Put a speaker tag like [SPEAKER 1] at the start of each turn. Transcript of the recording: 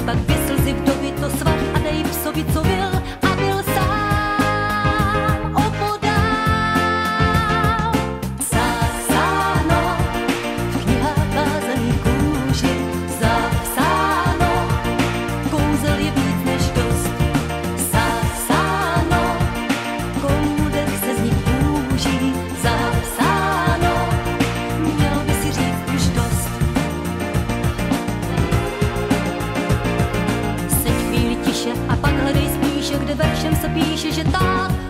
[SPEAKER 1] zraní, pak dvě slzy vdovy, to svah a dej psovi, co byl a byl sám opodál. Zapsáno v knihách vázaný kůži, zapsáno, kouzel je víc než dost. Zapsáno, koudech se z nich kůží, zapsáno, mělo by si říct už dost. Seď chvíli tiše a pak hledej spíše, kde veršem se píše, že táta